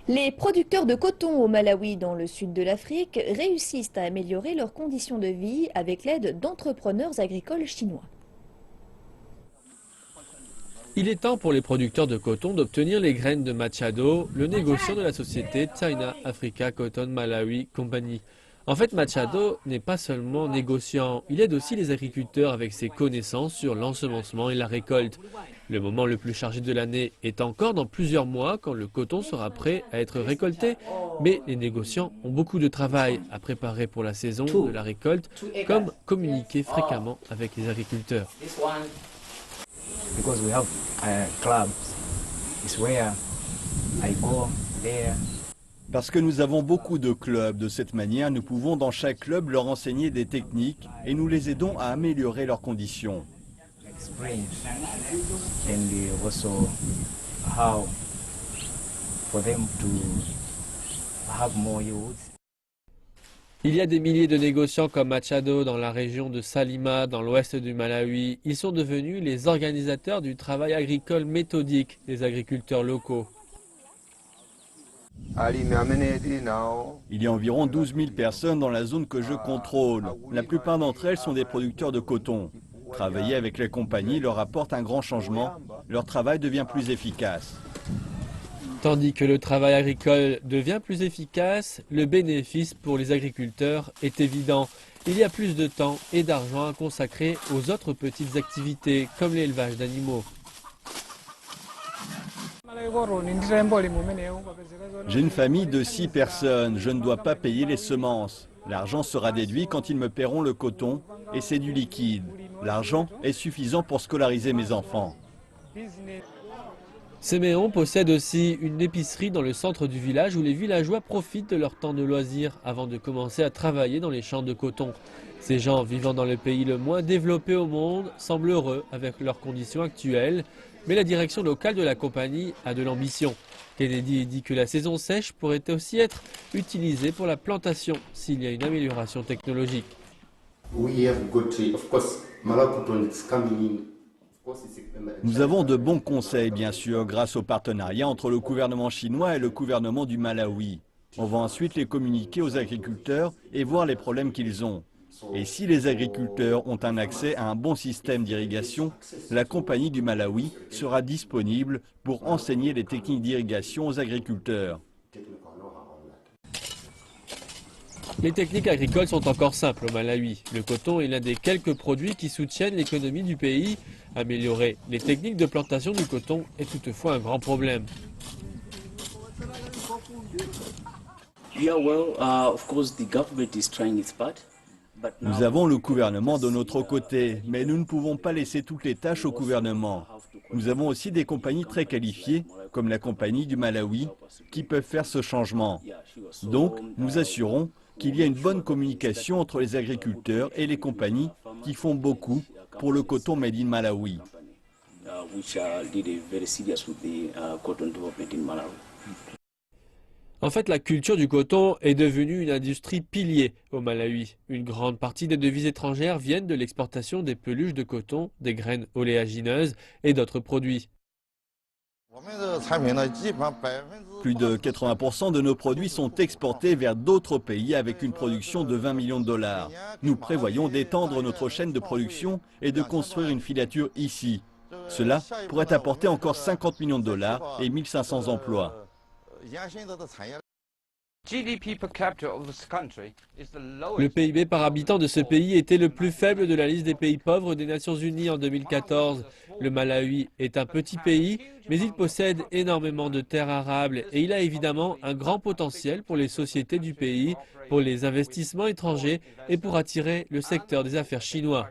Les producteurs de coton au Malawi, dans le sud de l'Afrique, réussissent à améliorer leurs conditions de vie avec l'aide d'entrepreneurs agricoles chinois. Il est temps pour les producteurs de coton d'obtenir les graines de Machado, le négociant de la société China Africa Cotton Malawi Company. En fait, Machado n'est pas seulement négociant, il aide aussi les agriculteurs avec ses connaissances sur l'ensemencement et la récolte. Le moment le plus chargé de l'année est encore dans plusieurs mois quand le coton sera prêt à être récolté. Mais les négociants ont beaucoup de travail à préparer pour la saison de la récolte, comme communiquer fréquemment avec les agriculteurs. Because we have clubs. It's where I go there. Parce que nous avons beaucoup de clubs. De cette manière, nous pouvons dans chaque club leur enseigner des techniques et nous les aidons à améliorer leurs conditions. Experience. And also how for them to have more youth. Il y a des milliers de négociants comme Machado dans la région de Salima, dans l'ouest du Malawi. Ils sont devenus les organisateurs du travail agricole méthodique des agriculteurs locaux. Il y a environ 12 000 personnes dans la zone que je contrôle. La plupart d'entre elles sont des producteurs de coton. Travailler avec les compagnies leur apporte un grand changement. Leur travail devient plus efficace. Tandis que le travail agricole devient plus efficace, le bénéfice pour les agriculteurs est évident. Il y a plus de temps et d'argent à consacrer aux autres petites activités, comme l'élevage d'animaux. J'ai une famille de 6 personnes. Je ne dois pas payer les semences. L'argent sera déduit quand ils me paieront le coton et c'est du liquide. L'argent est suffisant pour scolariser mes enfants. Séméon possède aussi une épicerie dans le centre du village où les villageois profitent de leur temps de loisirs avant de commencer à travailler dans les champs de coton. Ces gens vivant dans le pays le moins développé au monde semblent heureux avec leurs conditions actuelles, mais la direction locale de la compagnie a de l'ambition. Kennedy dit que la saison sèche pourrait aussi être utilisée pour la plantation s'il y a une amélioration technologique. Nous avons de bons conseils, bien sûr, grâce au partenariat entre le gouvernement chinois et le gouvernement du Malawi. On va ensuite les communiquer aux agriculteurs et voir les problèmes qu'ils ont. Et si les agriculteurs ont un accès à un bon système d'irrigation, la compagnie du Malawi sera disponible pour enseigner les techniques d'irrigation aux agriculteurs. Les techniques agricoles sont encore simples au Malawi. Le coton est l'un des quelques produits qui soutiennent l'économie du pays. Améliorer les techniques de plantation du coton est toutefois un grand problème. Nous avons le gouvernement de notre côté, mais nous ne pouvons pas laisser toutes les tâches au gouvernement. Nous avons aussi des compagnies très qualifiées, comme la compagnie du Malawi, qui peuvent faire ce changement. Donc, nous assurons qu'il y a une bonne communication entre les agriculteurs et les compagnies qui font beaucoup pour le coton made in Malawi. En fait, la culture du coton est devenue une industrie pilier au Malawi. Une grande partie des devises étrangères viennent de l'exportation des peluches de coton, des graines oléagineuses et d'autres produits. Plus de 80% de nos produits sont exportés vers d'autres pays avec une production de 20 millions de dollars. Nous prévoyons d'étendre notre chaîne de production et de construire une filature ici. Cela pourrait apporter encore 50 millions de dollars et 1500 emplois. Le PIB par habitant de ce pays était le plus faible de la liste des pays pauvres des Nations Unies en 2014. Le Malawi est un petit pays, mais il possède énormément de terres arables et il a évidemment un grand potentiel pour les sociétés du pays, pour les investissements étrangers et pour attirer le secteur des affaires chinois.